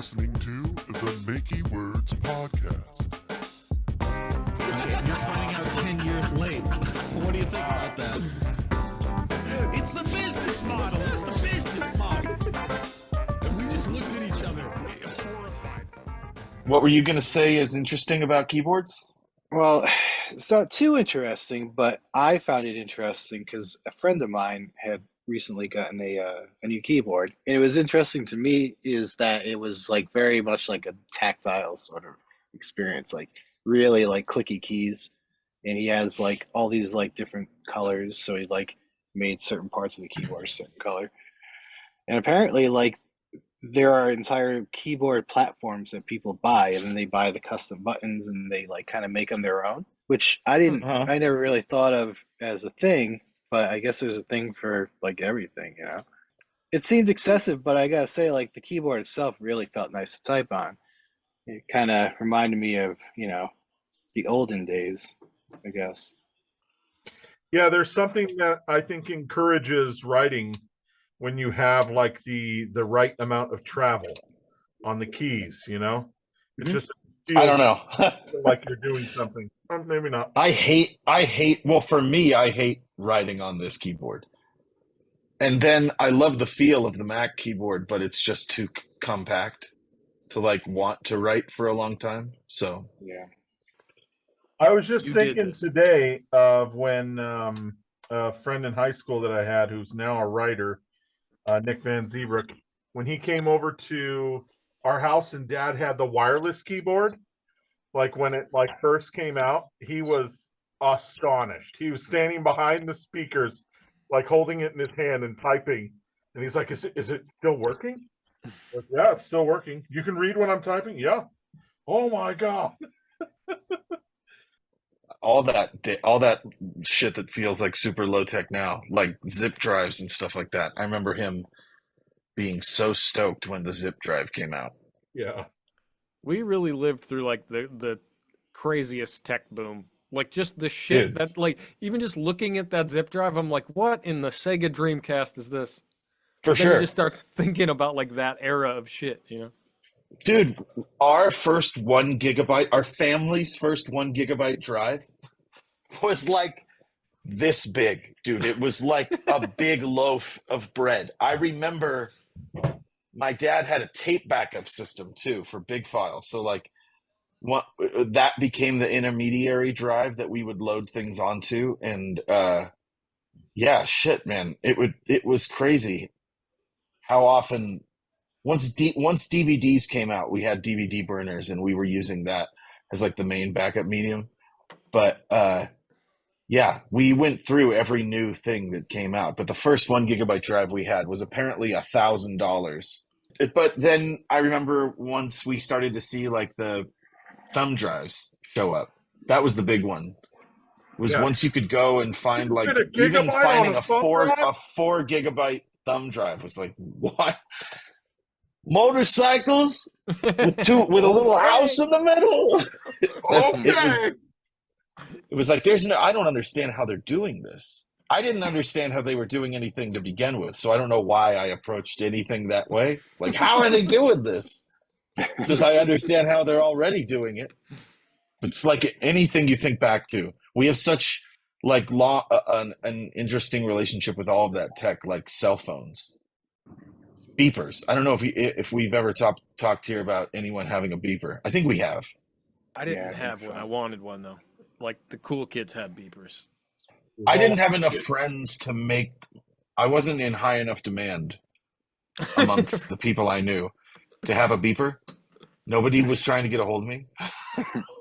listening to the Makey Words Podcast. Okay, you're finding out 10 years late. What do you think about that? It's the business model. It's the business model. And we just looked at each other, horrified. What were you going to say is interesting about keyboards? Well, it's not too interesting, but I found it interesting because a friend of mine had recently gotten a new keyboard. And it was interesting to me is that it was like very much like a tactile sort of experience, like really like clicky keys. And he has like all these like different colors. So he like made certain parts of the keyboard a certain color. And apparently like there are entire keyboard platforms that people buy, and then they buy the custom buttons and they like kind of make them their own, which I never really thought of as a thing, but I guess there's a thing for like everything, you know. It seemed excessive, but I gotta say, like the keyboard itself really felt nice to type on. It kind of reminded me of, you know, the olden days, I guess. Yeah, there's something that I think encourages writing when you have like the right amount of travel on the keys, you know? It's just I don't know. like you're doing something. Maybe not. Well, for me, I hate writing on this keyboard. And then I love the feel of the Mac keyboard, but it's just too compact to like want to write for a long time. So, yeah. I was just thinking today of when a friend in high school that I had who's now a writer, Nick Van Zeebroek, when he came over to our house and Dad had the wireless keyboard, like when it like first came out, he was astonished. He was standing behind the speakers, like holding it in his hand and typing. And he's like, is it still working? Like, yeah, it's still working. You can read when I'm typing? Yeah. Oh my God. all that shit that feels like super low tech now, like zip drives and stuff like that. I remember him being so stoked when the zip drive came out. Yeah. We really lived through like the craziest tech boom. Like just the shit Dude. that like even just looking at that zip drive, I'm like, what in the Sega Dreamcast is this? For Then sure. you just start thinking about like that era of shit, you know? Dude, our first 1 gigabyte, our family's first 1 gigabyte drive was like this big, dude. It was like a big loaf of bread. I remember my dad had a tape backup system too for big files. So like that became the intermediary drive that we would load things onto. And yeah, shit, man. It was crazy how often once DVDs came out, we had DVD burners and we were using that as like the main backup medium. But yeah, we went through every new thing that came out. But the first 1 gigabyte drive we had was apparently $1,000. But then I remember once we started to see like the thumb drives show up. That was the big one. Was once you could go and find like even finding a 4 gigabyte thumb drive was like, what? Motorcycles with a little house in the middle. It was like I don't understand how they're doing this. I didn't understand how they were doing anything to begin with, so I don't know why I approached anything that way. Like, how are they doing this? Since I understand how they're already doing it. It's like anything you think back to. We have such like an interesting relationship with all of that tech, like cell phones. Beepers. I don't know if we've ever talked here about anyone having a beeper. I think we have. I didn't have one. I wanted one though. Like the cool kids had beepers. I didn't have enough friends to make. I wasn't in high enough demand amongst the people I knew to have a beeper. Nobody was trying to get a hold of me.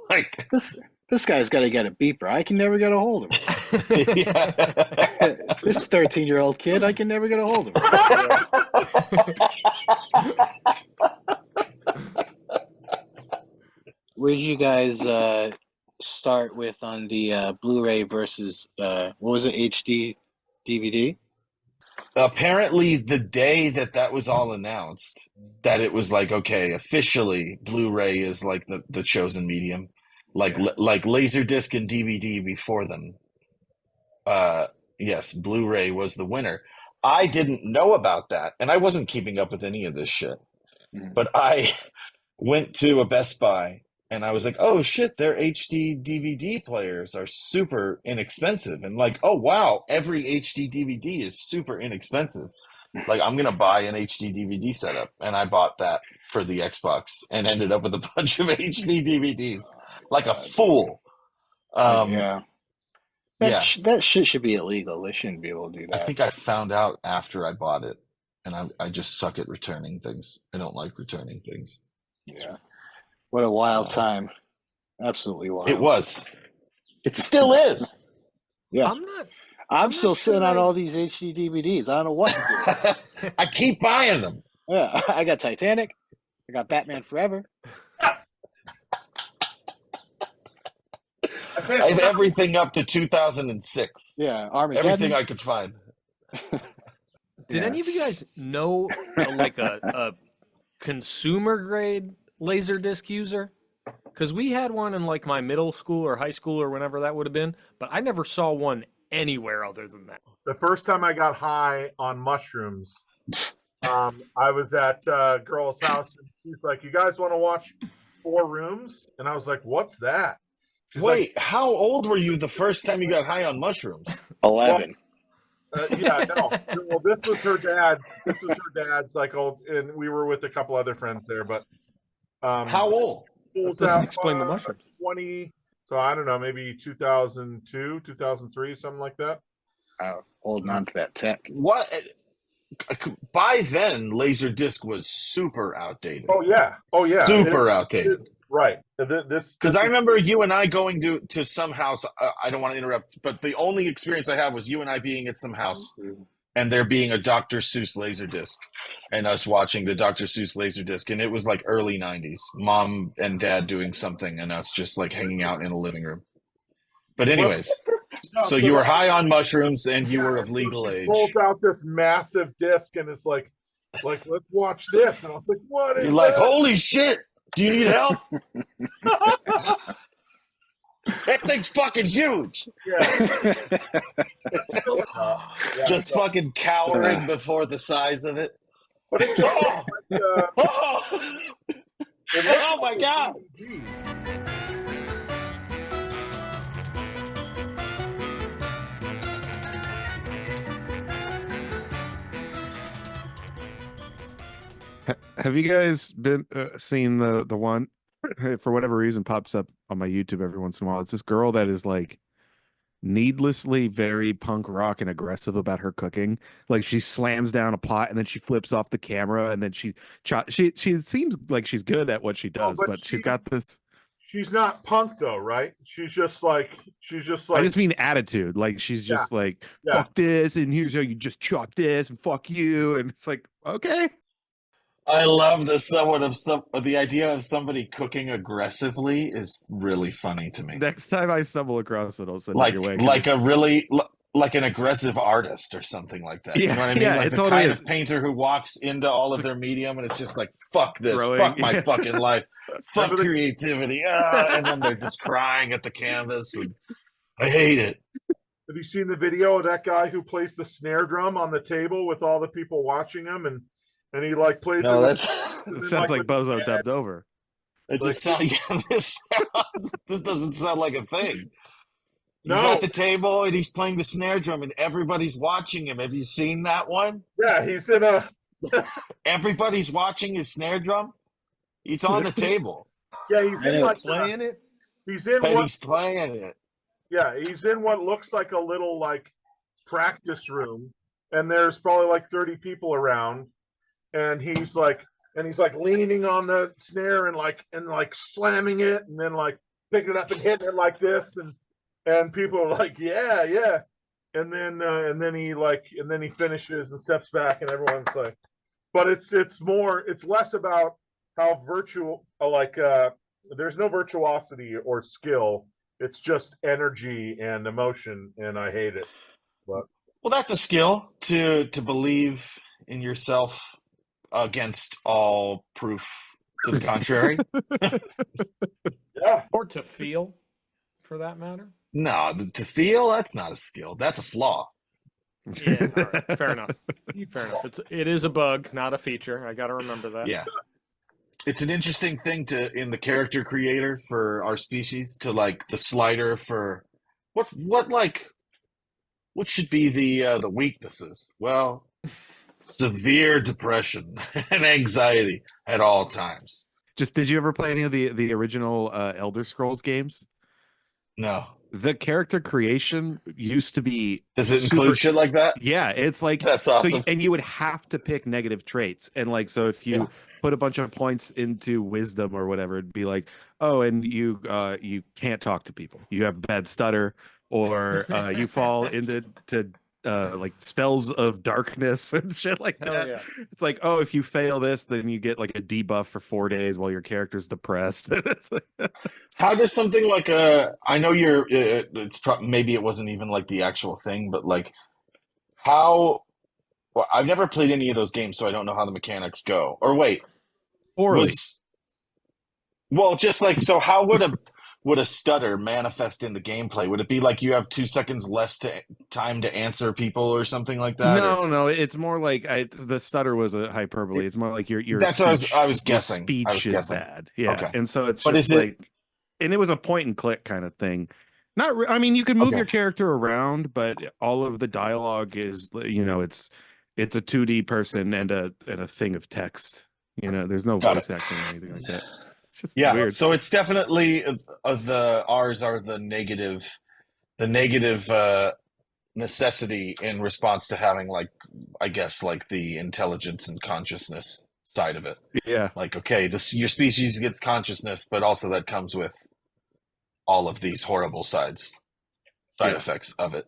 Like this guy's got to get a beeper. I can never get a hold of him. This 13-year-old kid, I can never get a hold of him. Where did you guys start with on the Blu-ray versus what was it, HD DVD? Apparently, the day that was all announced, that it was like, okay, officially, Blu-ray is like the chosen medium, like Laserdisc and DVD before them. Yes, Blu-ray was the winner. I didn't know about that, and I wasn't keeping up with any of this shit. but I went to a Best Buy and I was like, oh shit, their HD DVD players are super inexpensive. And like, oh wow, every HD DVD is super inexpensive. Like, I'm gonna buy an HD DVD setup, and I bought that for the Xbox and ended up with a bunch of HD DVDs, like a fool. Yeah. Yeah, That shit should be illegal. They shouldn't be able to do I that. think I found out after I bought it, and I just suck at returning things. I don't like returning things. Yeah. What a wild time. Absolutely wild. It was. It still is. Yeah. I'm still not sitting sure on all these HD DVDs. I don't know what to do. I keep buying them. Yeah. I got Titanic. I got Batman Forever. I have everything up to 2006. Yeah. Armageddon. Everything I could find. Did any of you guys know like a consumer grade Laserdisc user? Because we had one in like my middle school or high school or whenever that would have been, but I never saw one anywhere other than that. The first time I got high on mushrooms, I was at a girl's house and she's like, you guys want to watch 4 Rooms? And I was like, what's that? She's Wait, how old were you the first time you got high on mushrooms? 11. Yeah, no. Well, this was her dad's. This was her dad's. Like, old, and we were with a couple other friends there. But how old? That doesn't explain the mushrooms. 20. So I don't know, maybe 2002, 2003, something like that. Holding on to that tech. What? By then, Laserdisc was super outdated. Oh yeah, Super outdated. Right. Because I remember you and I going to some house. I don't want to interrupt, but the only experience I have was you and I being at some house and there being a Dr. Seuss Laserdisc and us watching the Dr. Seuss Laserdisc. And it was like early 90s. Mom and dad doing something and us just like hanging out in a living room. But anyways, so you were high on mushrooms and you were of legal age. Pulls out this massive disc and it's like let's watch this. And I was like, what is You're like, that? holy shit. Do you need help? That thing's fucking huge. Yeah. Just fucking cowering before the size of it. But it just Oh my God. Have you guys been seen the one for whatever reason pops up on my YouTube every once in a while? It's this girl that is like needlessly very punk rock and aggressive about her cooking. Like she slams down a pot and then she flips off the camera and then she seems like she's good at what she does, but she's got this. She's not punk though, right? She's just like I just mean attitude. Like she's just like fuck this and here's how you just chop this and fuck you, and it's like, okay. I love the idea of somebody cooking aggressively is really funny to me. Next time I stumble across it, I'll send like it your way. like an aggressive artist or something like that. You know what I mean? Yeah, like the totally kind is. of painter who walks into all of their medium and it's just like, fuck this, Throwing, fuck my fucking life, fuck creativity. And then they're just crying at the canvas. And I hate it. Have you seen the video of that guy who plays the snare drum on the table with all the people watching him and he like plays No, it sounds like Bozo dubbed over. It just sounds, this doesn't sound like a thing. He's No. at the table and he's playing the snare drum and everybody's watching him. Have you seen that one? Yeah, he's in a Everybody's watching his snare drum. It's on the table. yeah, he's in like Playing it? he's in And what he's playing it. yeah, he's in what looks like a little like practice room and there's probably like 30 people around and he's like leaning on the snare and like slamming it and then like picking it up and hitting it like this and people are like yeah and then he finishes and steps back and everyone's like, but it's less about how virtual there's no virtuosity or skill, it's just energy and emotion and I hate it. But Well, that's a skill to believe in yourself against all proof to the contrary. yeah, Or to feel, for that matter? No, to feel, that's not a skill. That's a flaw. Yeah, all right. Fair enough. Fair enough. It is a bug, not a feature. I got to remember that. Yeah. it's an interesting thing to in the character creator for our species to like the slider for what should be the weaknesses? Well, severe depression and anxiety at all times. Just did you ever play any of the original Elder Scrolls games? No. The character creation used to be Does it include shit like that? Yeah, it's like That's awesome. and you would have to pick negative traits, and like so if you put a bunch of points into wisdom or whatever, it'd be like, oh, and you can't talk to people, you have bad stutter, or you fall into like spells of darkness and shit like that. Yeah. It's like, oh, if you fail this, then you get like a debuff for 4 days while your character's depressed. It's like, How does something like I know you're maybe it wasn't even like the actual thing, but like how well, I've never played any of those games, so I don't know how the mechanics go. Or wait, poorly. Well, just like so how would a stutter manifest in the gameplay? Would it be like you have 2 seconds less time to answer people or something like that? No, it's more like the stutter was a hyperbole. It's more like your That's speech, what I was guessing. Speech is bad. Yeah, Okay. and so it's But just is it- like, and it was a point and click kind of thing. I mean, you can move your character around, but all of the dialogue is, it's a 2D person and a thing of text. There's no voice acting or anything like that. It's just weird. So it's definitely ours are the negative necessity in response to having like I guess like the intelligence and consciousness side of it. Yeah. Like okay, your species gets consciousness, but also that comes with all of these horrible side effects of it.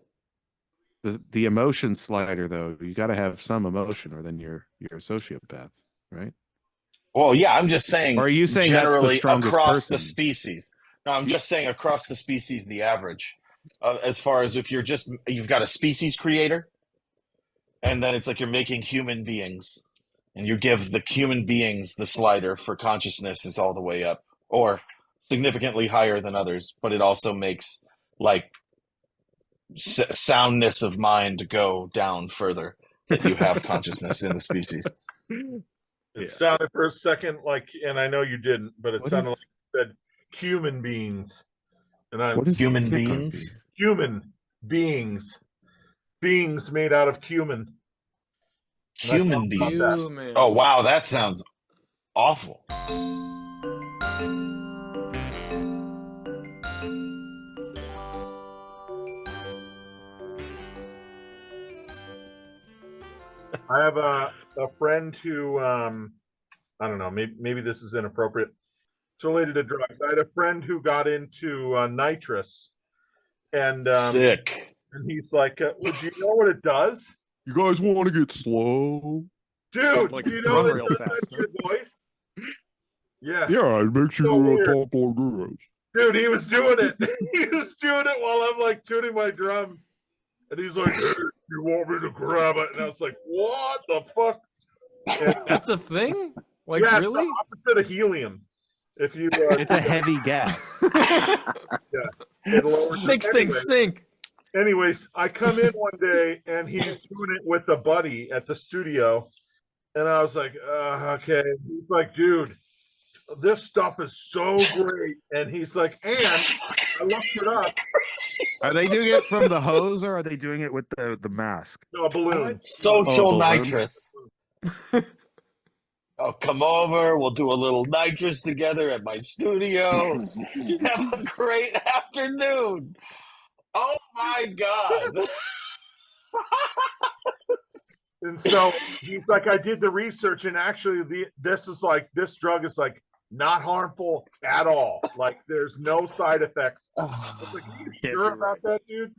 The emotion slider though, you got to have some emotion, or then you're a sociopath, right? Well, yeah, I'm just saying. Or are you saying generally that's the strongest across person? the species? No, I'm just saying across the species, the average. As far as if you've got a species creator, and then it's like you're making human beings, and you give the human beings the slider for consciousness is all the way up, or significantly higher than others, but it also makes like soundness of mind go down further that you have consciousness in the species. It sounded for a second like, and I know you didn't, but it sounded like you said human beings. And what is human beings? Human beings. Beings made out of cumin. Human beings. Oh, wow. That sounds awful. I have a friend who, I don't know, maybe this is inappropriate. It's related to drugs. I had a friend who got into nitrous, and sick. And he's like, "Well, do you know what it does? You guys want to get slow, dude? Like do you know real what fast, your voice? Yeah, yeah. Make sure you talk like this." Dude, he was doing it. He was doing it while I'm like tuning my drums, and he's like, "Hey, you want me to grab it?" And I was like, "What the fuck?" And, that's a thing. Like yeah, really? It's the opposite of helium. If you, it's a heavy gas. Makes things sink. Anyways, I come in one day and he's doing it with a buddy at the studio, and I was like, okay. He's like, dude, this stuff is so great. And he's like, and I looked it up. Are they doing it from the hose, or are they doing it with the mask? No, a balloon. Social nitrous. Oh, come over. We'll do a little nitrous together at my studio. Have a great afternoon. Oh my God. And so he's like, I did the research, and actually this drug is like not harmful at all. Like there's no side effects. I was like, are you sure about that, dude?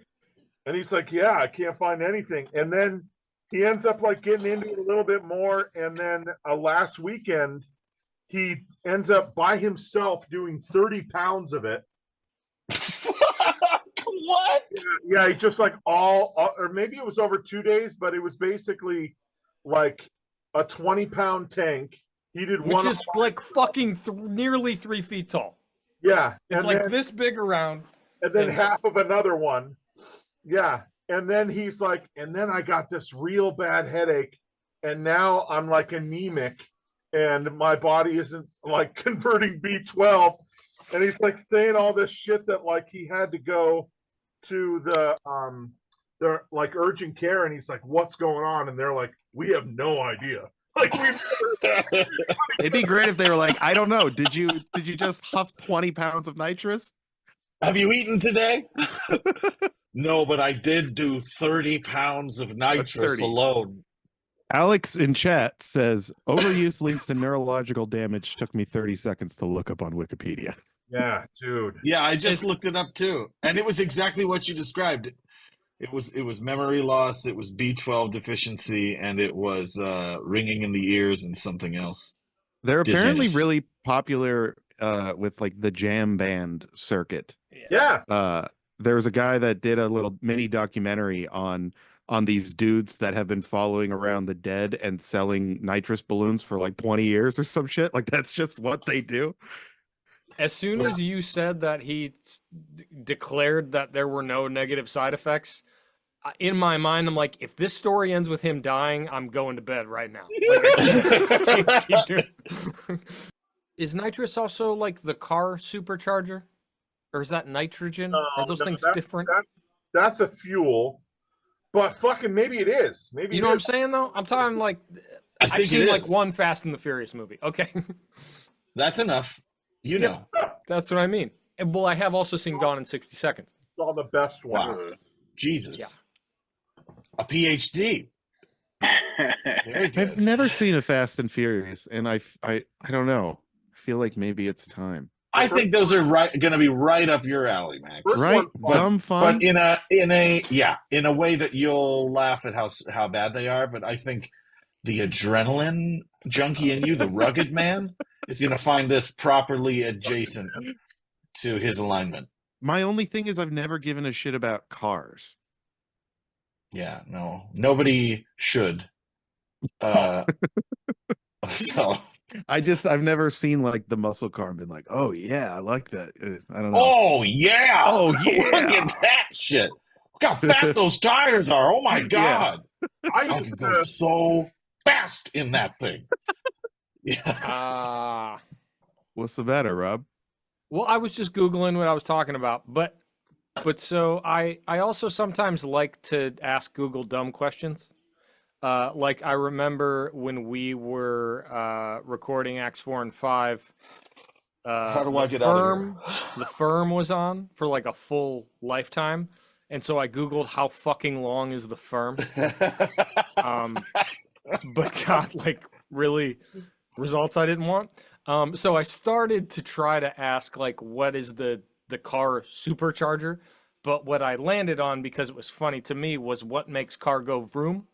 And he's like, yeah, I can't find anything. And then he ends up like getting into it a little bit more. And then last weekend, he ends up by himself doing 30 pounds of it. What? Yeah, he just like or maybe it was over 2 days, but it was basically like a 20-pound tank. He did Which one. Which is like fucking nearly 3 feet tall. Yeah. It's like this big around. And then half of another one. Yeah. And then he's like, and then I got this real bad headache, and now I'm like anemic, and my body isn't like converting B12. And he's like saying all this shit that like he had to go to the like urgent care, and he's like, what's going on? And they're like, we have no idea. Like it'd be great if they were like, I don't know. Did you just huff 20 pounds of nitrous? Have you eaten today? No, but I did do 30 pounds of nitrous alone. Alex in chat says, overuse leads to neurological damage. Took me 30 seconds to look up on Wikipedia. Yeah, dude. Yeah, I just looked it up too. And it was exactly what you described. It was memory loss, it was B12 deficiency, and it was ringing in the ears and something else. They're apparently really popular with like the jam band circuit. Yeah. There was a guy that did a little mini documentary on these dudes that have been following around the dead and selling nitrous balloons for like 20 years or some shit. Like that's just what they do. As soon as you said that he declared that there were no negative side effects, in my mind, I'm like, if this story ends with him dying, I'm going to bed right now. Like, is nitrous also like the car supercharger? Or is that nitrogen? Are those things different? That's a fuel. But fucking maybe it is. Maybe you know what I'm saying though? I'm talking like I've seen like one Fast and the Furious movie. Okay. That's enough. You know. That's what I mean. And well, I have also seen Gone in 60 Seconds. It's all the best one. Wow. Jesus. Yeah. A PhD. Very good. I've never seen a Fast and Furious, and I don't know. I feel like maybe it's time. I think those are going to be right up your alley, Max. Right? Dumb fun. But in a way that you'll laugh at how bad they are. But I think the adrenaline junkie in you, the rugged man, is going to find this properly adjacent to his alignment. My only thing is I've never given a shit about cars. Yeah, no, nobody should. So I've never seen like the muscle car and been like, oh yeah, I like that. I don't know. Oh yeah. Oh yeah. Look at that shit. Look how fat those tires are. Oh my God. Yeah. I can go so fast in that thing. Yeah. What's the matter, Rob? Well, I was just Googling what I was talking about, but so I also sometimes like to ask Google dumb questions. Like I remember when we were recording Acts 4 and 5. How do I get out of here? The Firm was on for like a full lifetime, and so I Googled how fucking long is the Firm. But got like really results I didn't want. So I started to try to ask like what is the car supercharger, but what I landed on, because it was funny to me, was what makes car go vroom.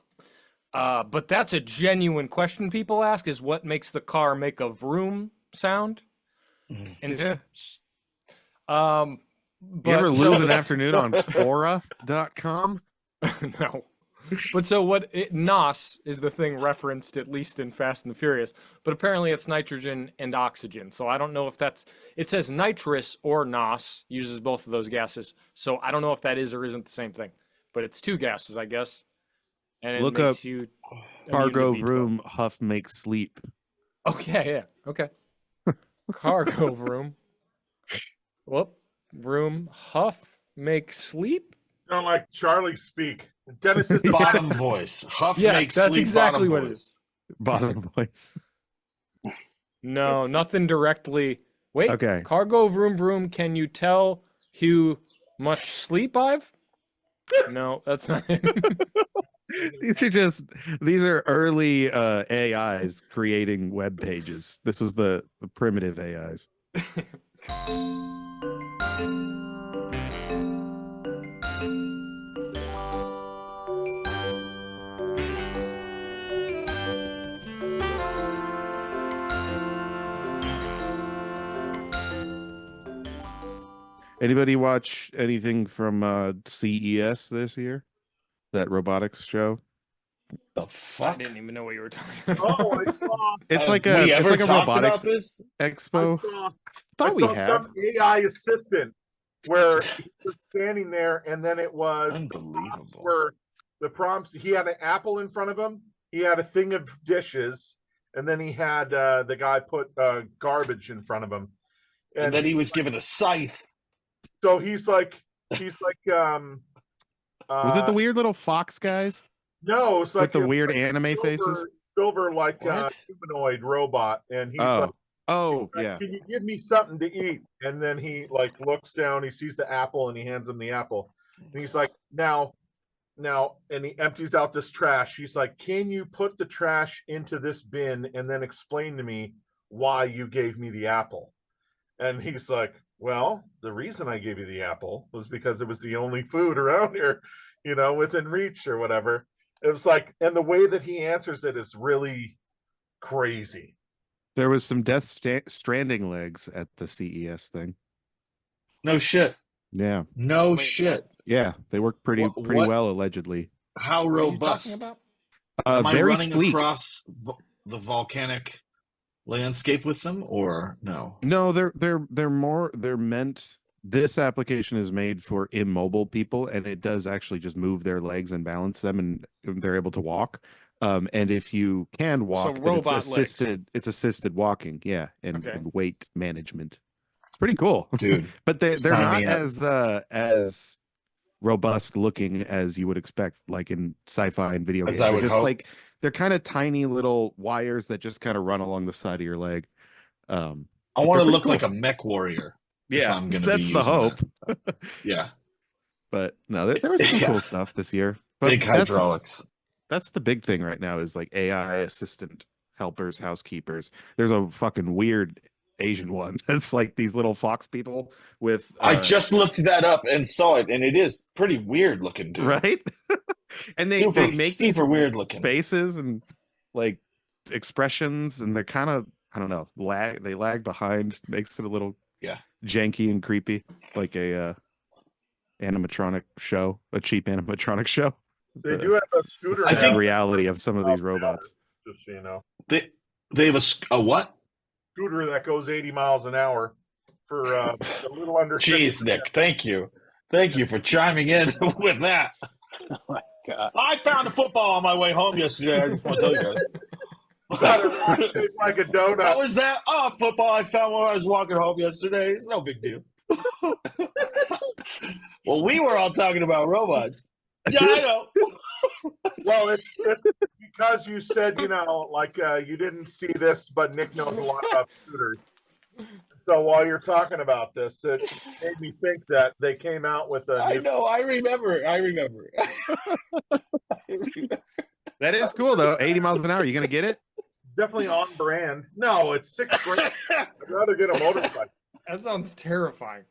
But that's a genuine question people ask, is what makes the car make a vroom sound? And yeah. But you ever lose an afternoon on Quora.com? No. But so NOS is the thing referenced at least in Fast and the Furious, but apparently it's nitrogen and oxygen. So I don't know if it says nitrous or NOS, uses both of those gases. So I don't know if that is or isn't the same thing, but it's two gases, I guess. And it look makes up you cargo vroom huff makes sleep. Okay, yeah, okay. Cargo vroom. Whoop, vroom huff make sleep. Don't like Charlie speak. Dennis's bottom voice. Huff yeah, makes that's sleep. Exactly bottom what voice. It is. Bottom voice. No, nothing directly. Wait. Okay. Cargo vroom vroom. Can you tell how much sleep I've? No, that's not it. These are early AIs creating web pages. This was the primitive AIs. Anybody watch anything from CES this year? That robotics show? The fuck? I didn't even know what you were talking about. Oh, I saw. It's like a robotics expo. I saw some AI assistant where he was standing there, and then it was unbelievable. Where the prompts, he had an apple in front of him, he had a thing of dishes, and then he had the guy put garbage in front of him, and then he was given a scythe. So he's like, was it the weird little fox guys? No, it's like with the weird anime faces. Silver like humanoid robot, and he's like, yeah. Can you give me something to eat? And then he like looks down, he sees the apple, and he hands him the apple, and he's like, now, and he empties out this trash. He's like, can you put the trash into this bin and then explain to me why you gave me the apple? And he's like, well, the reason I gave you the apple was because it was the only food around here, within reach or whatever. It was like, and the way that he answers it is really crazy. There was some Death Stranding legs at the CES thing. No shit. Yeah. No shit. Yeah, they work pretty well, allegedly. How robust? Am I very running sleek. across the volcanic landscape with them, or no? No, they're meant. This application is made for immobile people, and it does actually just move their legs and balance them, and they're able to walk. And if you can walk, So then robot it's assisted walking, and weight management. It's pretty cool, dude. But they're not as robust looking as you would expect, like in sci-fi and video games. They're just like, they're kind of tiny little wires that just kind of run along the side of your leg. I want to look like a mech warrior. Yeah, I'm gonna that's be the hope. Yeah, but no, there was some cool stuff this year. But big hydraulics. That's the big thing right now, is like AI assistant helpers, housekeepers. There's a fucking weird Asian one that's like these little fox people with. I just looked that up and saw it, and it is pretty weird looking, dude. Right? And they make these weird looking faces and like expressions, and they're kind of, I don't know, they lag behind, makes it a little janky and creepy, like a animatronic show, a cheap animatronic show. They do have a scooter. I think reality of some of these robots. Just so you know, they have a what? Scooter that goes 80 miles an hour for a little under. Jeez, Nick, thank you for chiming in with that. Oh my God. I found a football on my way home yesterday. I just want to tell you guys. Shaped like a donut. How was that? Oh, football I found when I was walking home yesterday. It's no big deal. Well, we were all talking about robots. Yeah, I know. Well, it's because you said, you didn't see this, but Nick knows a lot about scooters. So while you're talking about this, it made me think that they came out with a. I know. I remember. That is cool, though. 80 miles an hour. You going to get it? Definitely on brand. No, it's $6,000. I'd rather get a motorcycle. That sounds terrifying.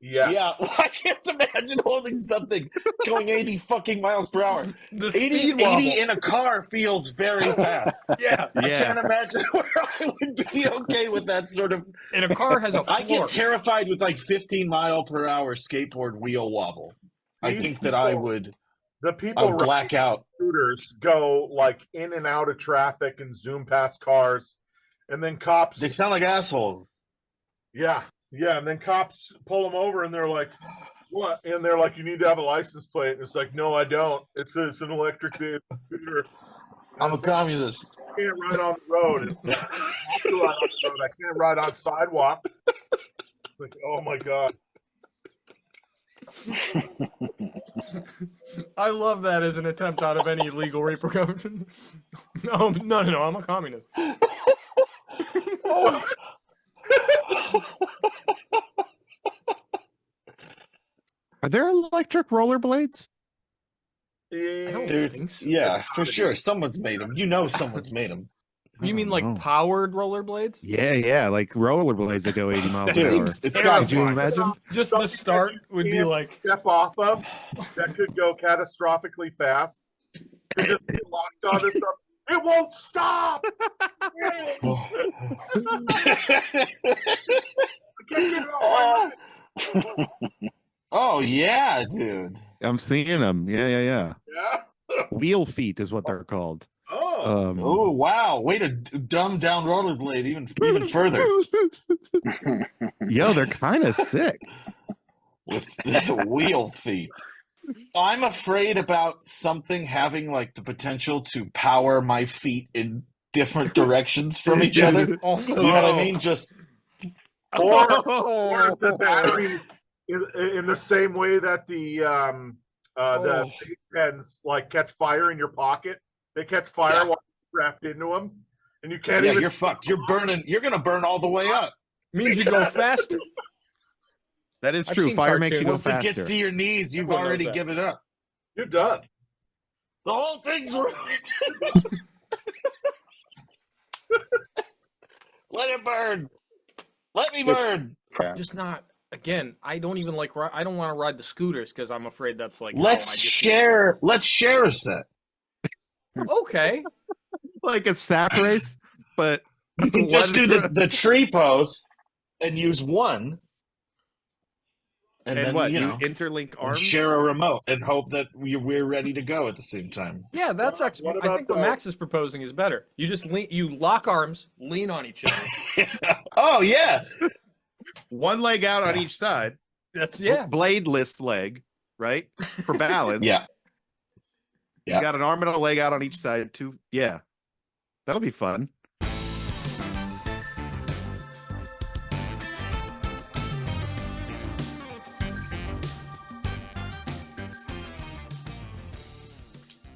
Yeah. Yeah. Well, I can't imagine holding something going 80 fucking miles per hour. 80 in a car feels very fast. Yeah. I can't imagine where I would be okay with that sort of. And a car has a floor. I get terrified with like 15 mile per hour skateboard wheel wobble. I think that I would. The people black out. Scooters go like in and out of traffic and zoom past cars, and then cops. They sound like assholes. Yeah, and then cops pull them over, and they're like, "What?" And they're like, "You need to have a license plate." And it's like, "No, I don't. It's an electric scooter." I'm a communist. I can't ride on the road. It's like, I can't ride on sidewalks. It's like, oh my God. I love that as an attempt out of any legal repercussion. No, I'm a communist. Are there electric rollerblades? Yeah, for sure. Someone's made them. Someone's made them. You mean like powered rollerblades? Yeah, like rollerblades that go 80 miles an hour. Could you imagine? Just the start would be like step off of that could go catastrophically fast. You just get locked on this stuff. It won't stop. Oh yeah, dude. I'm seeing them. Yeah. Wheel feet is what they're called. Oh wow! Way to dumb down rollerblade even further. Yo, they're kind of sick with wheel feet. I'm afraid about something having like the potential to power my feet into different directions from each other. Also, You know what I mean? Just Or the batteries in the same way that the vape pens like catch fire in your pocket. They catch fire while you're strapped into them, and you can't even. You're fucked. You're burning. You're gonna burn all the way up. means you go faster. That is I've true. seen Fire makes you go Once it faster. gets to your knees, you've Everyone knows already that. given up. You're done. The whole thing's ruined. Let it burn. Let me burn. Just not. Again, I don't even like. I don't want to ride the scooters because I'm afraid that's like. Let's share. Let's share a set. Okay. Like a sap race, but You can just do the tree pose and use one. And then, what? you You know, interlink and arms? share a remote and hope that we're ready to go at the same time. Yeah, that's actually. What I about think what Max is proposing is better. You just you lock arms, lean on each other. Oh yeah. One leg out on each side. That's Bladeless leg, right? For balance. Yeah. You got an arm and a leg out on each side, too. Yeah. That'll be fun.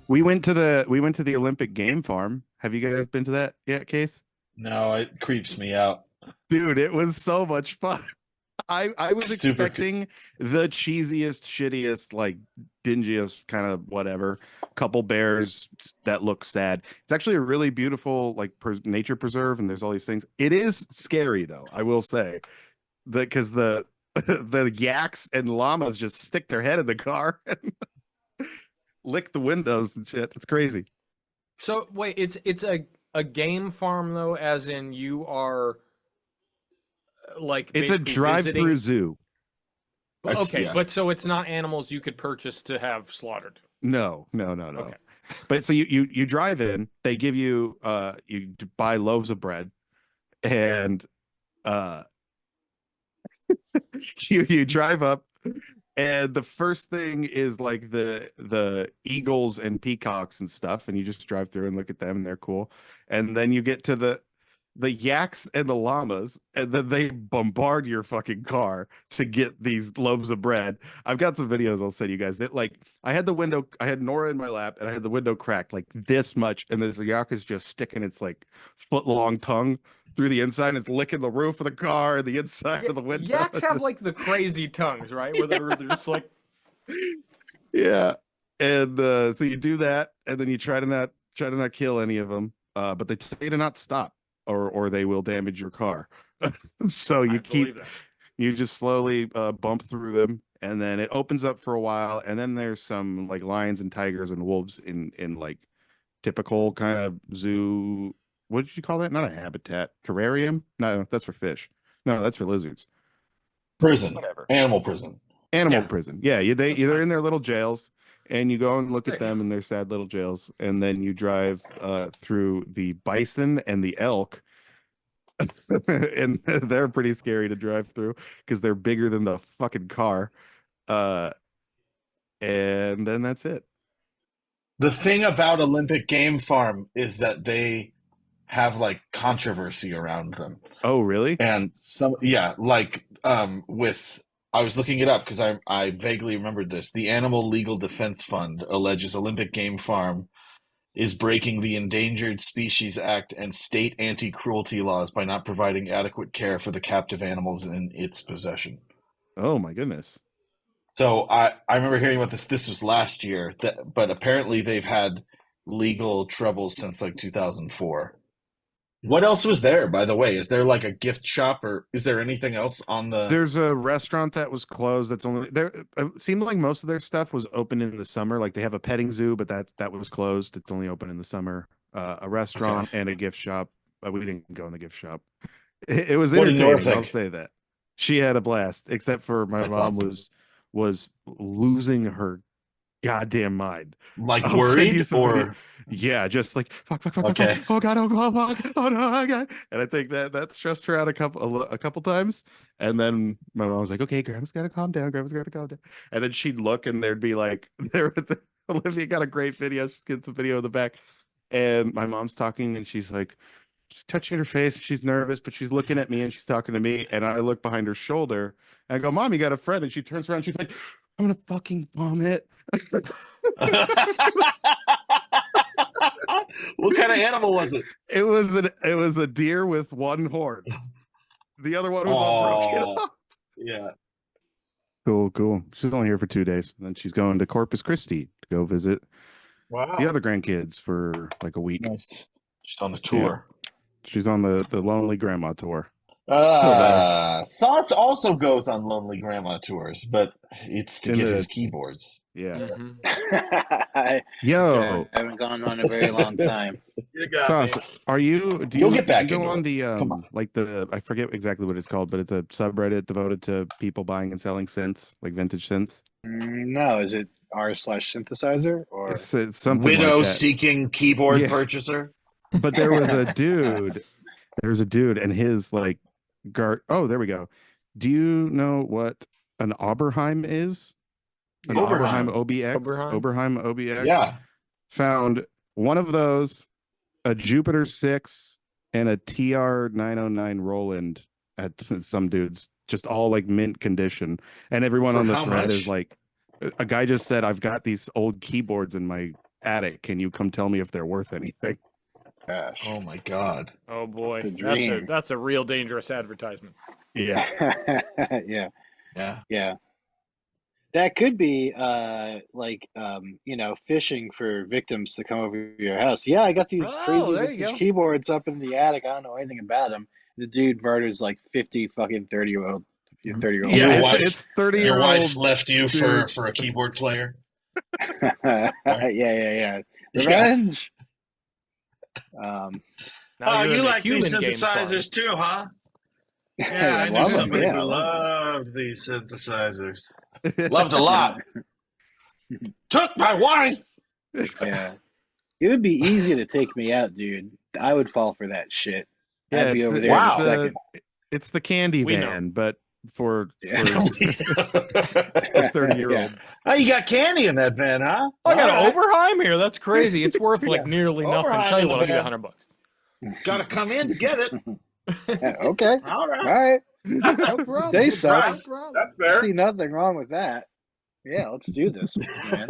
We went to the Olympic game farm. Have you guys been to that yet, Case? No, it creeps me out. Dude, it was so much fun. I was Super expecting the cheesiest, shittiest, like dingiest kind of whatever. Couple bears that look sad. It's actually a really beautiful like nature preserve, and there's all these things. It is scary though, I will say, because the yaks and llamas just stick their head in the car and lick the windows and shit. It's crazy. So wait, it's a game farm though, as in you are like It's a basically drive-through visiting... zoo. Okay, but so it's not animals you could purchase to have slaughtered. No. Okay. But so you drive in, they give you you buy loaves of bread, and you drive up, and the first thing is like the eagles and peacocks and stuff, and you just drive through and look at them, and they're cool. And then you get to the yaks and the llamas, and then they bombard your fucking car to get these loaves of bread. I've got some videos I'll send you guys. That like I had Nora in my lap, and I had the window cracked like this much, and this yak is just sticking its like foot-long tongue through the inside, and it's licking the roof of the car and the inside of the window. Yaks have like the crazy tongues, right? Where they're just like, yeah. And so you do that, and then you try to not kill any of them, but they tell you to not stop, or they will damage your car. So you just slowly bump through them, and then it opens up for a while, and then there's some like lions and tigers and wolves in like typical kind of zoo. What did you call that? Not a habitat, terrarium? No, that's for fish. No, that's for lizards. Prison. Whatever. Animal prison. Animal prison. Yeah, they're in their little jails, and you go and look at them in their sad little jails, and then you drive through the bison and the elk, and they're pretty scary to drive through because they're bigger than the fucking car. And then that's it. The thing about Olympic Game Farm is that they have like controversy around them. Oh, really? And with I was looking it up because I vaguely remembered this. The Animal Legal Defense Fund alleges Olympic Game Farm is breaking the Endangered Species Act and state anti-cruelty laws by not providing adequate care for the captive animals in its possession. Oh my goodness. So I remember hearing about this. This was last year, but apparently they've had legal troubles since like 2004. What else was there, by the way? Is there like a gift shop, or is there anything else on the... There's a restaurant that was closed that's only there. It seemed like most of their stuff was open in the summer. Like they have a petting zoo, but that was closed. It's only open in the summer. A restaurant and a gift shop. We didn't go in the gift shop. It was entertaining, I'll say that. She had a blast, except for my mom was losing her goddamn mind. Like worried or... Yeah, just like fuck, Okay. fuck, oh god, oh fuck, oh no, oh god. And I think that stressed her out a couple times. And then my mom was like, okay, Grandma's gotta calm down. And then she'd look, and there'd be like, Olivia got a great video. She's getting some video in the back. And my mom's talking, and she's like, she's touching her face. She's nervous, but she's looking at me, and she's talking to me. And I look behind her shoulder, and I go, "Mom, you got a friend?" And she turns around, and she's like, "I'm gonna fucking vomit." What kind of animal was it? It was a deer with one horn. The other one was all broken Oh, off. yeah. Cool. She's only here for 2 days. And then she's going to Corpus Christi to go visit Wow. the other grandkids for like a week. Nice. Just on the tour. She's on the Lonely Grandma tour. Sauce also goes on Lonely Grandma tours, but it's to get his keyboards. Yeah. Mhm. Yo, I haven't gone on a very long time. You got Sauce, me. are you? Do You'll you get back do you go into on the Come on. like the I forget exactly what it's called, but it's a subreddit devoted to people buying and selling synths, like vintage synths. No, is it r/synthesizer or? It's something Widow like that. seeking keyboard Yeah. purchaser. But there was a dude. There's a dude, and his like Oh, there we go. Do you know what an Oberheim is? An Oberheim. OBX. Oberheim OBX. Yeah. Found one of those, a Jupiter 6, and a TR-909 Roland at some dudes, just all like mint condition. And everyone For on the how thread much? is like, a guy just said, "I've got these old keyboards in my attic. Can you come tell me if they're worth anything?" Gosh. Oh my God. Oh boy, The dream. that's a real dangerous advertisement. Yeah. Yeah. Yeah. That could be fishing for victims to come over to your house. Yeah, I got these Oh, crazy there you vintage go. keyboards up in the attic. I don't know anything about them. The dude murders like 50 fucking 30-year-old. Yeah, Yeah, wife- it's 30 Your year wife old. left you dudes. for a keyboard player. Yeah. Revenge. Now Oh, you're you in the like these human game farm. synthesizers too, huh? I Yeah, I knew love 'em, somebody yeah, I who love 'em. loved these synthesizers. Loved a lot. Took my wife. Yeah. It would be easy to take me out, dude. I would fall for that shit. Yeah, I'd be it's over the- there in Wow. a second. It's the candy We know. van, but for Yeah. a 30-year-old. Oh, you got candy in that van, huh? Oh, I got All an Oberheim here. That's crazy. It's worth like Yeah. nearly nothing. Oberheim Tell you in what, the I'll give you van. $100. Got to come in to get it. Yeah, okay. All All right. right. No problem. Say Good so. price. No problem. That's fair. See nothing wrong with that. Yeah, let's do this, man.